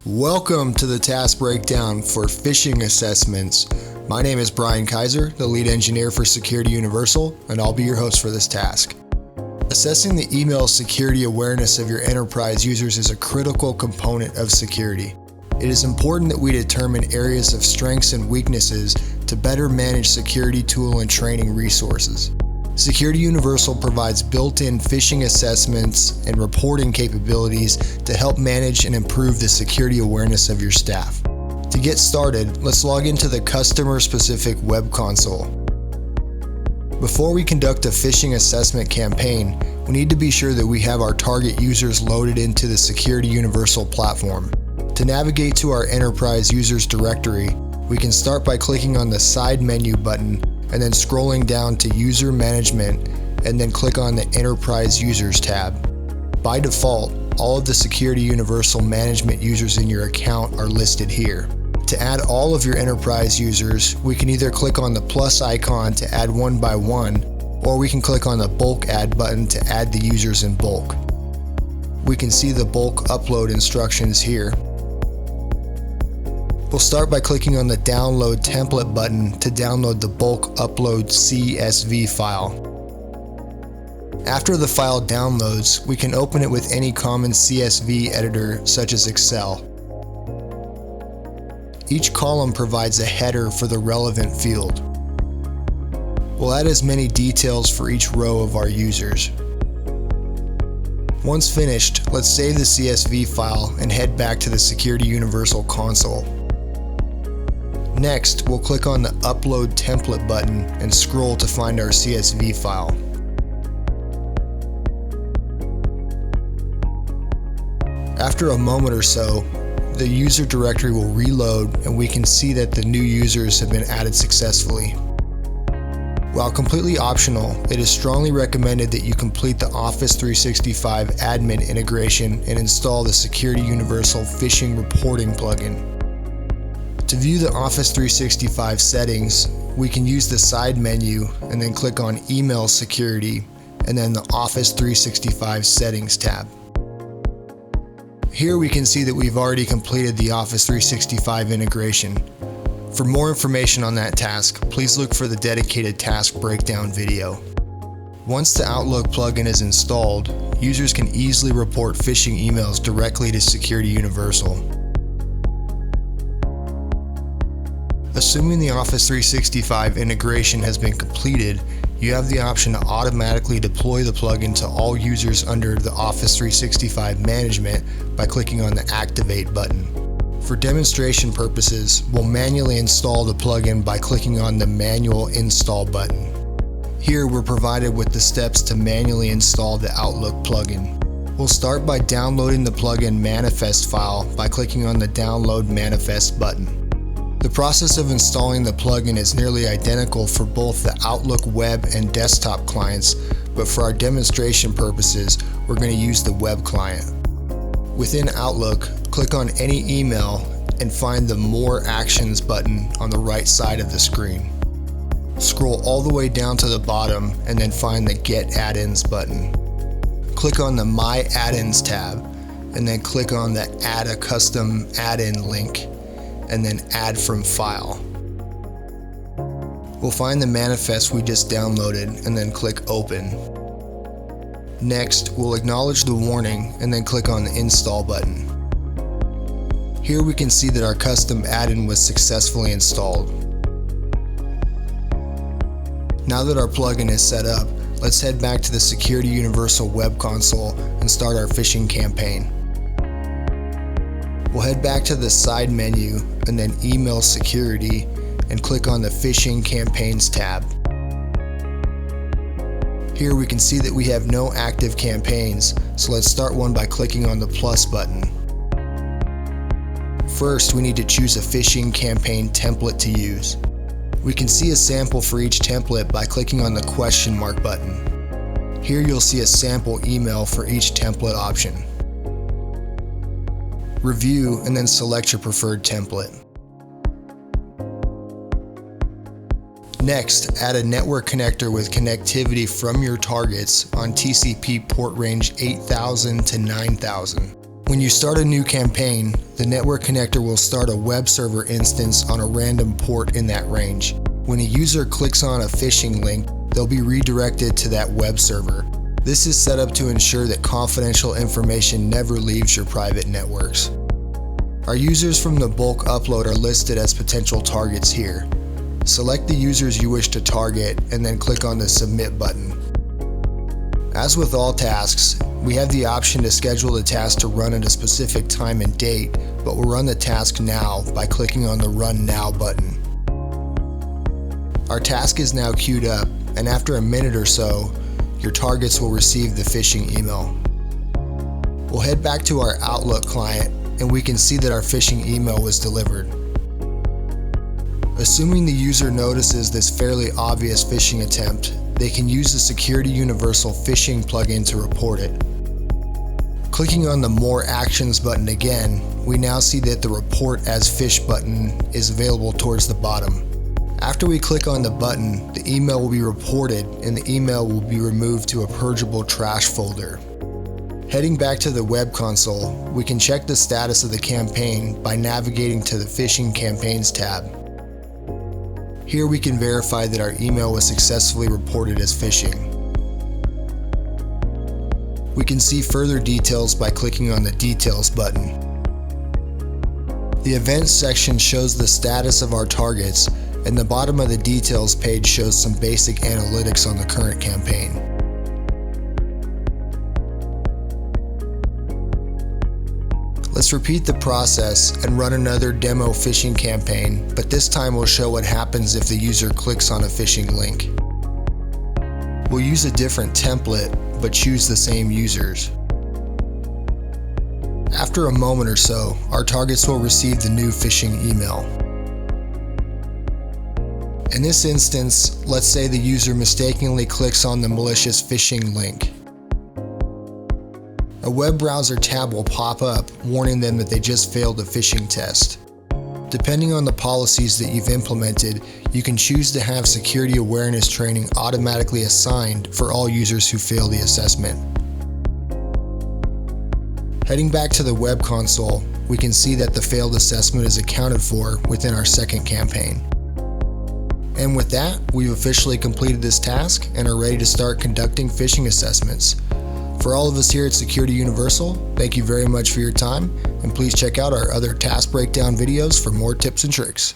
Welcome to the task breakdown for phishing assessments. My name is Brian Kaiser, the lead engineer for Security Universal, and I'll be your host for this task. Assessing the email security awareness of your enterprise users is a critical component of security. It is important that we determine areas of strengths and weaknesses to better manage security tool and training resources. Security Universal provides built-in phishing assessments and reporting capabilities to help manage and improve the security awareness of your staff. To get started, let's log into the customer-specific web console. Before we conduct a phishing assessment campaign, we need to be sure that we have our target users loaded into the Security Universal platform. To navigate to our enterprise users directory, we can start by clicking on the side menu button and then scrolling down to User Management and then click on the Enterprise Users tab. By default, all of the Security Universal management users in your account are listed here. To add all of your enterprise users, we can either click on the plus icon to add one by one, or we can click on the bulk add button to add the users in bulk. We can see the bulk upload instructions here. We'll start by clicking on the download template button to download the bulk upload CSV file. After the file downloads, we can open it with any common CSV editor such as Excel. Each column provides a header for the relevant field. We'll add as many details for each row of our users. Once finished, let's save the CSV file and head back to the Security Universal console. Next, we'll click on the Upload Template button and scroll to find our CSV file. After a moment or so, the user directory will reload and we can see that the new users have been added successfully. While completely optional, it is strongly recommended that you complete the Office 365 admin integration and install the Security Universal Phishing Reporting plugin. To view the Office 365 settings, we can use the side menu and then click on Email Security and then the Office 365 Settings tab. Here we can see that we've already completed the Office 365 integration. For more information on that task, please look for the dedicated task breakdown video. Once the Outlook plugin is installed, users can easily report phishing emails directly to Security Universal. Assuming the Office 365 integration has been completed, you have the option to automatically deploy the plugin to all users under the Office 365 management by clicking on the Activate button. For demonstration purposes, we'll manually install the plugin by clicking on the Manual Install button. Here we're provided with the steps to manually install the Outlook plugin. We'll start by downloading the plugin manifest file by clicking on the Download Manifest button. The process of installing the plugin is nearly identical for both the Outlook web and desktop clients, but for our demonstration purposes, we're going to use the web client. Within Outlook, click on any email and find the More Actions button on the right side of the screen. Scroll all the way down to the bottom and then find the Get Add-ins button. Click on the My Add-ins tab and then click on the Add a Custom Add-in link and then Add from File. We'll find the manifest we just downloaded and then click Open. Next, we'll acknowledge the warning and then click on the Install button. Here we can see that our custom add-in was successfully installed. Now that our plugin is set up, let's head back to the Security Universal web console and start our phishing campaign. We'll head back to the side menu and then Email Security and click on the Phishing Campaigns tab. Here we can see that we have no active campaigns, so let's start one by clicking on the plus button. First, we need to choose a phishing campaign template to use. We can see a sample for each template by clicking on the question mark button. Here you'll see a sample email for each template option. Review and then select your preferred template. Next, add a network connector with connectivity from your targets on TCP port range 8000 to 9000. When you start a new campaign, the network connector will start a web server instance on a random port in that range. When a user clicks on a phishing link, they'll be redirected to that web server. This is set up to ensure that confidential information never leaves your private networks. Our users from the bulk upload are listed as potential targets here. Select the users you wish to target and then click on the Submit button. As with all tasks, we have the option to schedule the task to run at a specific time and date, but we'll run the task now by clicking on the Run Now button. Our task is now queued up, and after a minute or so, your targets will receive the phishing email. We'll head back to our Outlook client, and we can see that our phishing email was delivered. Assuming the user notices this fairly obvious phishing attempt, they can use the Security Universal phishing plugin to report it. Clicking on the More Actions button again, we now see that the Report as Phish button is available towards the bottom. After we click on the button, the email will be reported and the email will be removed to a purgeable trash folder. Heading back to the web console, we can check the status of the campaign by navigating to the Phishing Campaigns tab. Here we can verify that our email was successfully reported as phishing. We can see further details by clicking on the Details button. The Events section shows the status of our targets, and the bottom of the Details page shows some basic analytics on the current campaign. Let's repeat the process and run another demo phishing campaign, but this time we'll show what happens if the user clicks on a phishing link. We'll use a different template, but choose the same users. After a moment or so, our targets will receive the new phishing email. In this instance, let's say the user mistakenly clicks on the malicious phishing link. A web browser tab will pop up, warning them that they just failed a phishing test. Depending on the policies that you've implemented, you can choose to have security awareness training automatically assigned for all users who fail the assessment. Heading back to the web console, we can see that the failed assessment is accounted for within our second campaign. And with that, we've officially completed this task and are ready to start conducting phishing assessments. For all of us here at Security Universal, thank you very much for your time, and please check out our other task breakdown videos for more tips and tricks.